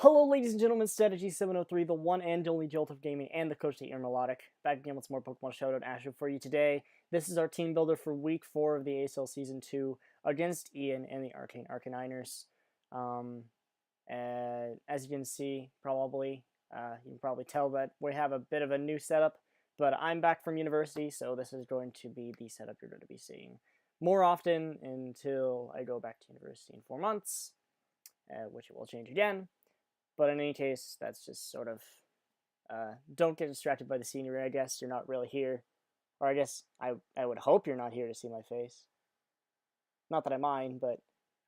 Hello, ladies and gentlemen, Strategy 703, the one and only Jolt of Gaming, and the coach to your Milotic. Back again with some more Pokemon Shoutout Asher for you today. This is our team builder for week 4 of the ASL Season 2 against Ian and the Arcane Arcanines. As you can see, you can probably tell that we have a bit of a new setup, but I'm back from university, so this is going to be the setup you're going to be seeing more often until I go back to university in 4 months, which it will change again. But in any case, that's just sort of, don't get distracted by the scenery, I guess. You're not really here. Or I guess I would hope you're not here to see my face. Not that I mind, but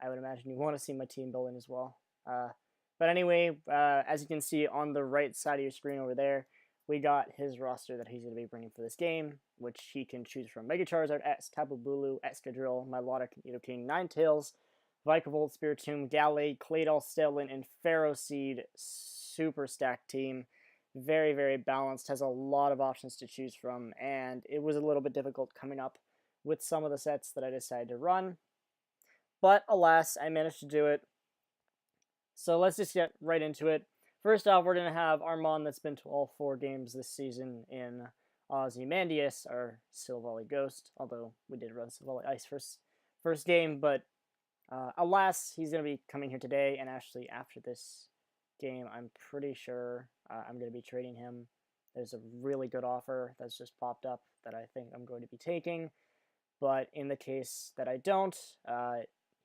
I would imagine you want to see my team building as well. But anyway, as you can see on the right side of your screen over there, we got his roster that he's going to be bringing for this game, which he can choose from Mega Charizard, X, Tapu Bulu, Excadrill, Milotic, Nidoking, Ninetales, Vikavolt, Spiritomb, Gallade, Claydol, Stellan, and Ferroseed. Super stacked team. Very, very balanced. Has a lot of options to choose from, and it was a little bit difficult coming up with some of the sets that I decided to run. But alas, I managed to do it. So let's just get right into it. First off, we're going to have Armand that's been to all 4 games this season in Ozymandias, our Silvally Ghost, although we did run Silvally Ice first game, but alas, he's going to be coming here today, and actually after this game, I'm pretty sure I'm going to be trading him. There's a really good offer that's just popped up that I think I'm going to be taking, but in the case that I don't,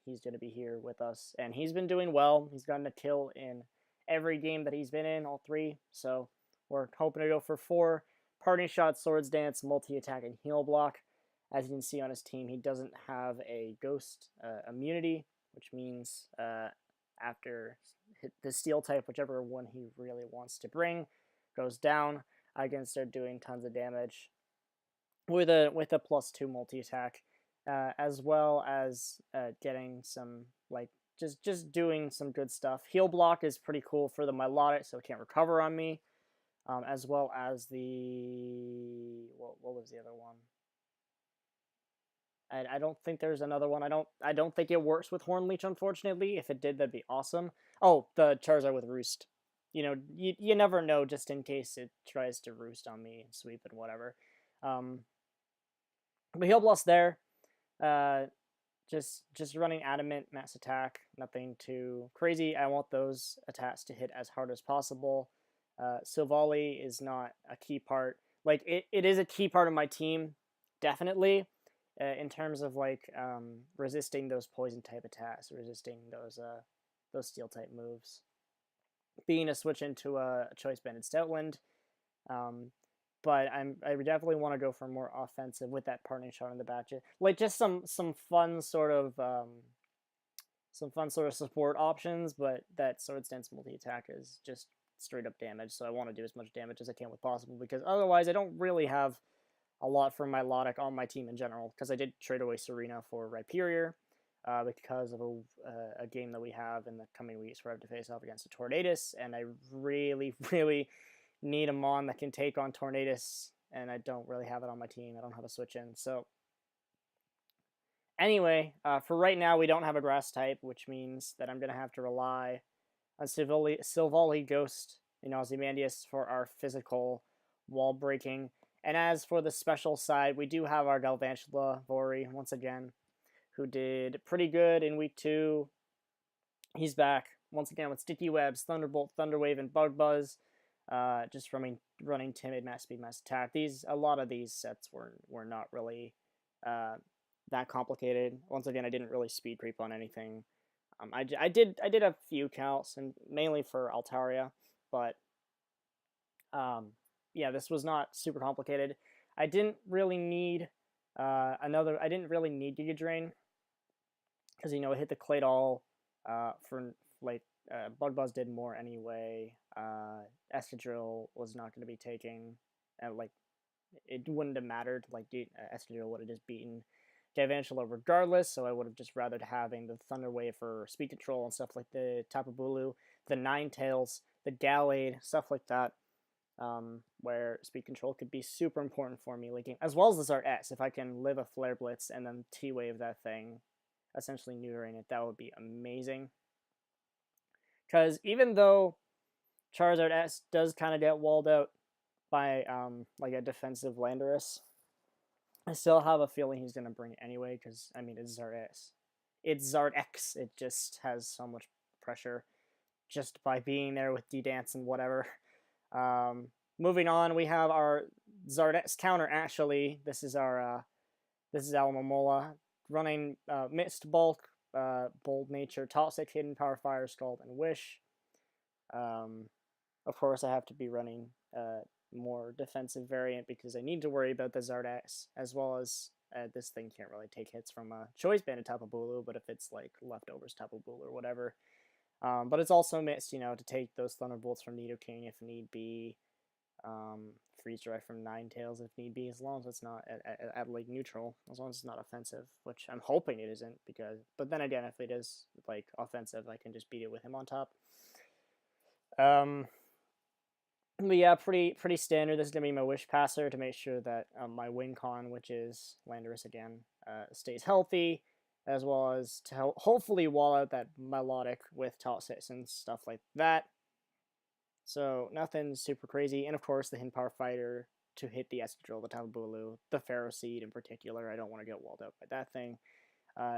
he's going to be here with us, and he's been doing well. He's gotten a kill in every game that he's been in, all 3, so we're hoping to go for 4. Parting Shot, Swords Dance, Multi-Attack, and Heal Block. As you can see on his team, he doesn't have a Ghost immunity, which means after the Steel type, whichever one he really wants to bring, goes down, I can start doing tons of damage with a +2 multi-attack, as well as getting some, like, just doing some good stuff. Heal Block is pretty cool for the Milotic, so it can't recover on me, as well as the... what was the other one? I don't think there's another one. I don't think it works with Horn Leech, unfortunately. If it did, that'd be awesome. Oh, the Charizard with Roost. You know, you never know, just in case it tries to roost on me and sweep and whatever. But Heal Block's there. Just running Adamant, Mass Attack, nothing too crazy. I want those attacks to hit as hard as possible. Silvally is not a key part. Like, it is a key part of my team, definitely. In terms of, like, resisting those poison type attacks, resisting those steel type moves, being a switch into a choice banded Stoutland, but I definitely want to go for more offensive with that Parting Shot in the back, like just some fun sort of support options. But that Swords Dance multi attack is just straight up damage, so I want to do as much damage as I can with possible, because otherwise I don't really have a lot for Milotic on my team in general, because I did trade away Serena for Rhyperior, because of a game that we have in the coming weeks where I have to face off against a Tornadus, and I really, really need a Mon that can take on Tornadus, and I don't really have it on my team. I don't have a switch in. So anyway, for right now, we don't have a Grass type, which means that I'm going to have to rely on Silvally Ghost in Ozymandias for our physical wall breaking. And as for the special side, we do have our Galvantula Vori, once again, who did pretty good in week 2. He's back, once again, with Sticky Webs, Thunderbolt, Thunderwave, and Bug Buzz, just running Timid, Mass Speed, Mass Attack. A lot of these sets were not really that complicated. Once again, I didn't really speed creep on anything. I did a few counts, and mainly for Altaria, but... yeah, this was not super complicated. I didn't really need I didn't really need Giga Drain, because, you know, it hit the Claydol for, like, Bug Buzz did more anyway. Excadrill was not going to be taking, like, it wouldn't have mattered. Like, Excadrill would have just beaten Galvantula regardless, so I would have just rathered having the Thunder Wave for speed control and stuff like the Tapu Bulu, the Ninetales, the Gallade, stuff like that. Where speed control could be super important for me leaking, as well as this RS. If I can live a Flare Blitz and then T-Wave that thing, essentially neutering it, that would be amazing. Because even though Charizard S does kind of get walled out by like a defensive Landorus. I still have a feeling he's gonna bring it anyway because I mean it's Zard S. It's Zard X. It just has so much pressure just by being there with D-Dance and whatever. Moving on, we have our Zard X counter. Actually, this is Alamomola running Mist, Bulk, Bold Nature, Toxic, Hidden Power, Fire, Scald, and Wish. Of course, I have to be running more defensive variant because I need to worry about the Zardax, as well as this thing can't really take hits from a Choice Banded Tapu Bulu, but if it's like leftovers Tapu Bulu or whatever. But it's also missed, to take those Thunderbolts from Nidoking if need be. Freeze Dry from Ninetales if need be, as long as it's not at like neutral, as long as it's not offensive, which I'm hoping it isn't, but then again, if it is like offensive, I can just beat it with him on top. But yeah, pretty standard. This is gonna be my Wish Passer to make sure that my win con, which is Landorus again, stays healthy, as well as to hopefully wall out that Milotic with Toxic and stuff like that. So nothing super crazy, and of course the Hidden Power Fighter to hit the Escadrille, the Tapu Bulu, the Pharaoh Seed in particular. I don't want to get walled out by that thing.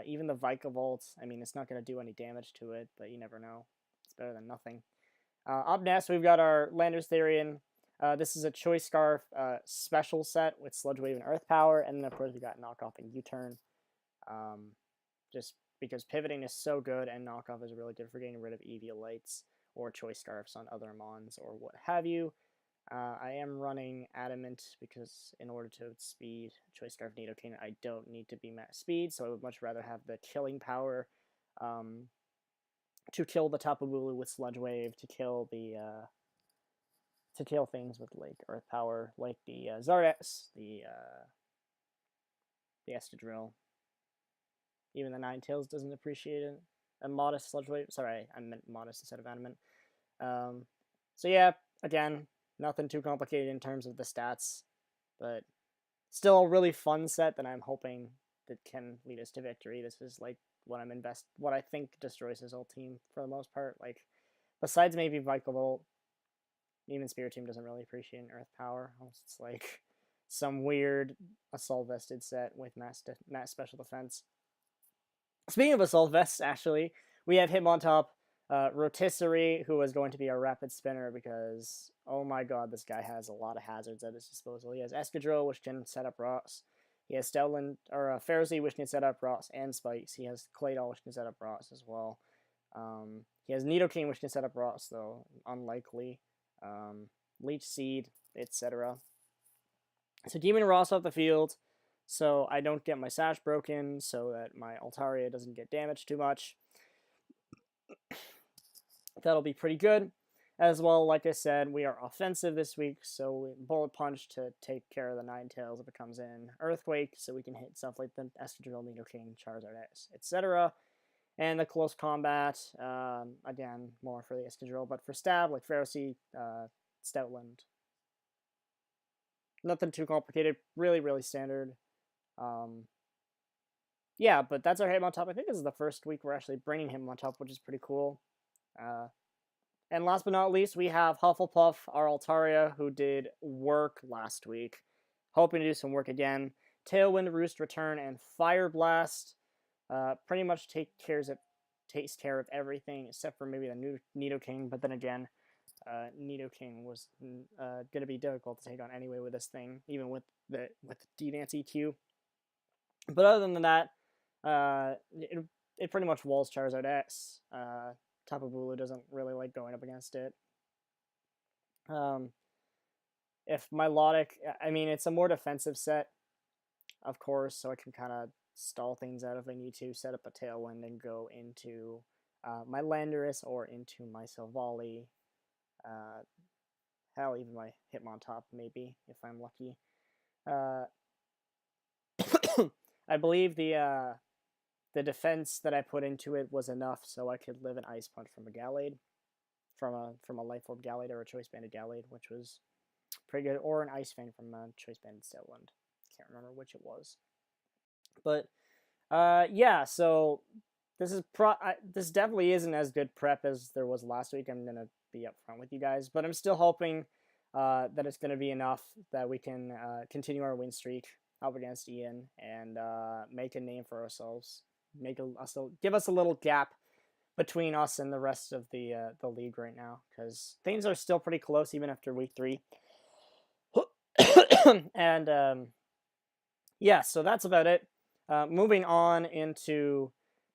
Even the Vikavolt, I mean, it's not going to do any damage to it, but you never know. It's better than nothing. Up next, we've got our Landorus Therian. This is a Choice Scarf special set with Sludge Wave and Earth Power, and then of course we got Knockoff and U-Turn. Just because pivoting is so good, and Knockoff is really good for getting rid of Eviolites or Choice Scarfs on other Mons or what have you. I am running Adamant because in order to speed Choice Scarf Nidoking, I don't need to be max speed, so I would much rather have the killing power to kill the Tapu Bulu with Sludge Wave, to kill things with like Earth Power, like the Zardex, the Escadrille. Even the Ninetales doesn't appreciate it. A modest Sludge Wave. Sorry, I meant modest instead of Adamant. So yeah, again, nothing too complicated in terms of the stats, but still a really fun set that I'm hoping that can lead us to victory. This is like what I think destroys his whole team for the most part. Like, besides maybe Vikavolt, even Spiritomb doesn't really appreciate Earth Power. It's like some weird Assault Vested set with mass special defense. Speaking of Assault Vests, actually, we have him on top. Rotisserie, who is going to be a rapid spinner because, oh my god, this guy has a lot of hazards at his disposal. He has Escadrille, which can set up rocks. He has Pharisee, which can set up rocks and spikes. He has Claydol, which can set up rocks as well. He has Nidoking, which can set up rocks, though unlikely. Leech Seed, etc. So Demon Ross off the field, so I don't get my Sash broken, so that my Altaria doesn't get damaged too much. That'll be pretty good. As well, like I said, we are offensive this week, so we Bullet Punch to take care of the Ninetales if it comes in. Earthquake, so we can hit stuff like the Escadrille, Nidoking, Charizard X, etc. And the close combat, again, more for the Escadrille, but for stab, like Pharisee, Stoutland. Nothing too complicated, really standard. Yeah, but that's our him on top. I think this is the first week we're actually bringing him on top, which is pretty cool. And last but not least, we have Hufflepuff, our Altaria, who did work last week. Hoping to do some work again. Tailwind, Roost, Return, and Fire Blast. Pretty much takes care of everything except for maybe the new Nidoking. But then again, Nidoking was going to be difficult to take on anyway with this thing, even with the D-Dance EQ. But other than that, it pretty much walls Charizard X. Tapu Bulu doesn't really like going up against it. If Milotic, I mean, it's a more defensive set, of course, so I can kind of stall things out if I need to, set up a Tailwind and go into my Landorus or into my Silvally. Hell, even my Hitmontop, maybe, if I'm lucky. I believe the defense that I put into it was enough so I could live an Ice Punch from a Gallade, from a Life Orb Gallade or a Choice Banded Gallade, which was pretty good, or an Ice Fang from a Choice Banded Stoutland. Can't remember which it was. But yeah, so this definitely isn't as good prep as there was last week. I'm gonna be upfront with you guys, but I'm still hoping that it's gonna be enough that we can continue our win streak up against Ian and make a name for ourselves. Give us a little gap between us and the rest of the league right now, because things are still pretty close even after week 3. And yeah, so that's about it. Moving on into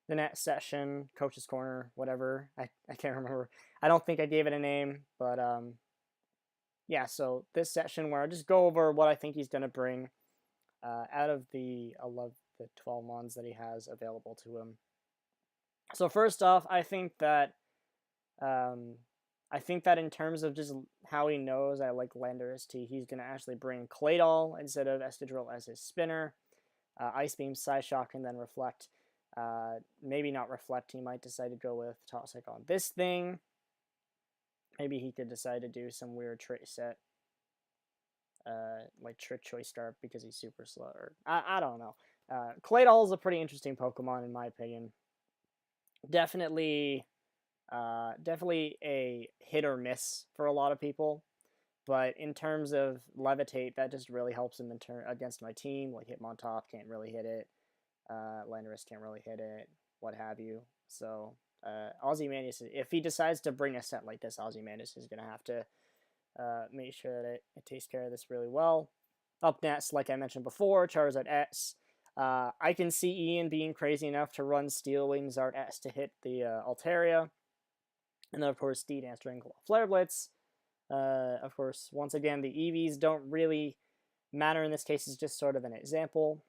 the next session, Coach's Corner, whatever. I can't remember. I don't think I gave it a name, but yeah, so this session where I just go over what I think he's going to bring out of the 12 mons that he has available to him. So first off, I think that in terms of just how he knows I like Landorus T, he's going to actually bring Claydol instead of Escadrille as his spinner. Ice Beam, Psyshock, and then Reflect. Maybe not Reflect, he might decide to go with Toxic on this thing. Maybe he could decide to do some weird trick set. Like Trick Choice Start because he's super slow. Or, I don't know. Claydol is a pretty interesting Pokemon in my opinion. Definitely a hit or miss for a lot of people, but in terms of Levitate, that just really helps him against my team. Like Hitmontop can't really hit it, Landorus can't really hit it, what have you. So Ozymandias, if he decides to bring a set like this, Ozymandias is gonna have to make sure that it takes care of this really well. Up next, like I mentioned before, Charizard S. I can see Ian being crazy enough to run Steel Wing Zard S to hit the Altaria. And then, of course, Steed answering Flare Blitz. Of course, once again, the EVs don't really matter in this case. It's just sort of an example.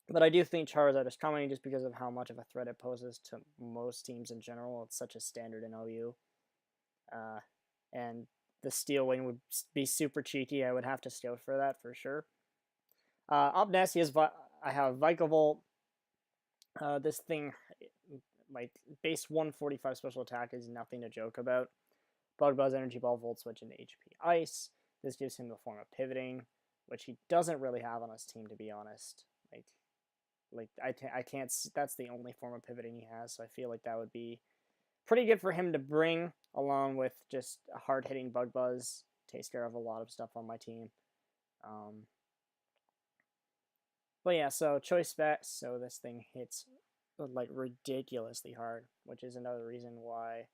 But I do think Charizard is coming just because of how much of a threat it poses to most teams in general. It's such a standard in OU. And the Steel Wing would be super cheeky. I would have to scout for that for sure. Up next, I have Vikavolt. This thing, like, base 145 special attack is nothing to joke about. Bug Buzz, Energy Ball, Volt Switch into HP Ice. This gives him the form of pivoting, which he doesn't really have on his team, to be honest. I can't. That's the only form of pivoting he has, so I feel like that would be pretty good for him to bring, along with just a hard-hitting Bug Buzz. Takes care of a lot of stuff on my team. But yeah, so choice specs, so this thing hits like ridiculously hard, which is another reason why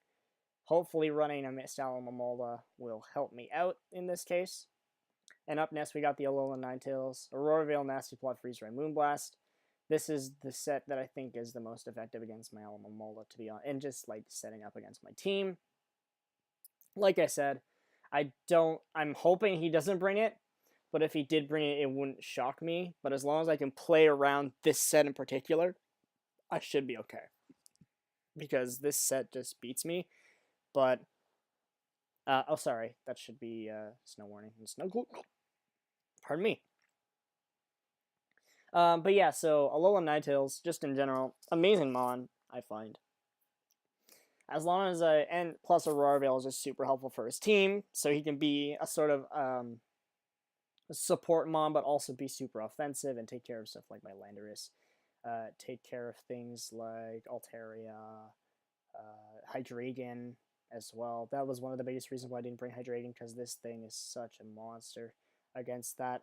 hopefully running a Mist Alomomola will help me out in this case. And up next we got the Alolan Ninetales, Aurora Veil, Nasty Plot, Freeze Ray, Moonblast. This is the set that I think is the most effective against my Alomomola, to be honest, and just like setting up against my team. Like I said, I'm hoping he doesn't bring it, but if he did bring it, it wouldn't shock me. But as long as I can play around this set in particular, I should be okay. Because this set just beats me. But, oh, sorry. That should be Snow Warning and Snow Gloom. Pardon me. But yeah, so Alolan Ninetales, just in general, amazing mon, I find. As long as and plus Aurora Veil is just super helpful for his team, so he can be a sort of support mon, but also be super offensive and take care of stuff like my Landorus. Take care of things like Altaria, Hydreigon as well. That was one of the biggest reasons why I didn't bring Hydreigon, because this thing is such a monster against that.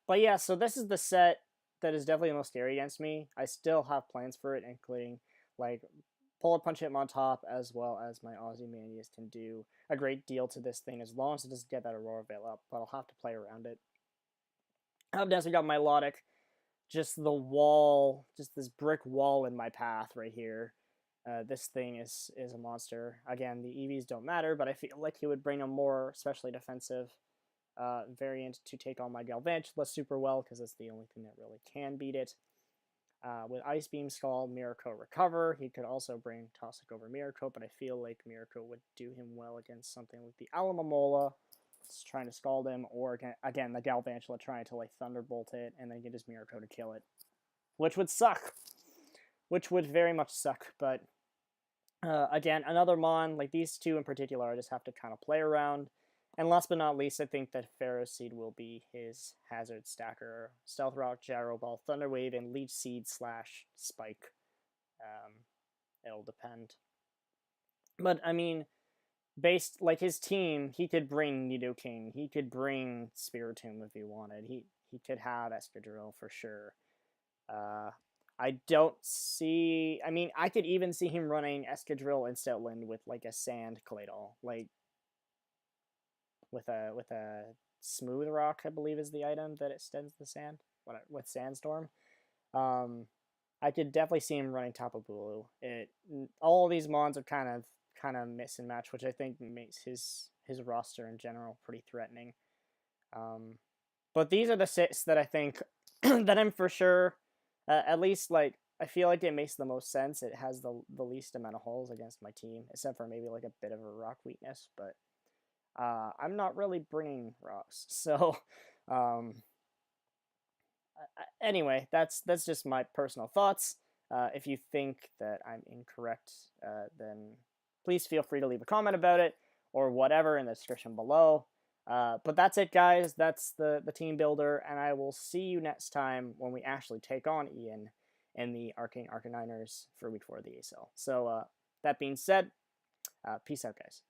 But yeah, so this is the set that is definitely the most scary against me. I still have plans for it, including like Polar Punch Hitmontop, as well as my Ozymandias can do a great deal to this thing as long as it doesn't get that Aurora Veil up, but I'll have to play around it. Up next we got Milotic. Just the wall, just this brick wall in my path right here. This thing is a monster. Again, the EVs don't matter, but I feel like he would bring a more especially defensive variant to take on my Galvantula super well, because it's the only thing that really can beat it. With Ice Beam, Scald, Mirror Coat, Recover, he could also bring Toxic over Mirror Coat, but I feel like Mirror Coat would do him well against something like the Alomomola, trying to scald him, or again the Galvantula trying to like Thunderbolt it and then get his Mirror Coat to kill it, which would suck, which would very much suck. But again, another mon like these two in particular, I just have to kind of play around. And last but not least, I think that Pharaoh Seed will be his hazard stacker. Stealth Rock, Gyro Ball, Thunder Wave, and Leech Seed / Spike. It'll depend. But I mean, based like his team, he could bring Nidoking, he could bring Spiritomb if he wanted. He could have Escadrille for sure. I don't see. I mean, I could even see him running Escadrille in Stoutland with like a Sand Claydol, like with a Smooth Rock, I believe is the item that extends the sand. With Sandstorm, I could definitely see him running Tapu Bulu. All these mons are kind of miss and match, which I think makes his roster in general pretty threatening. But these are the 6 that I think that I'm for sure. At least like I feel like it makes the most sense. It has the least amount of holes against my team, except for maybe like a bit of a rock weakness. But I'm not really bringing rocks, so anyway, that's just my personal thoughts. If you think that I'm incorrect, then please feel free to leave a comment about it or whatever in the description below. But that's it, guys. That's the team builder, and I will see you next time when we actually take on Ian and the Arcane Arcaniners for Week 4 of the ASL. So that being said, peace out, guys.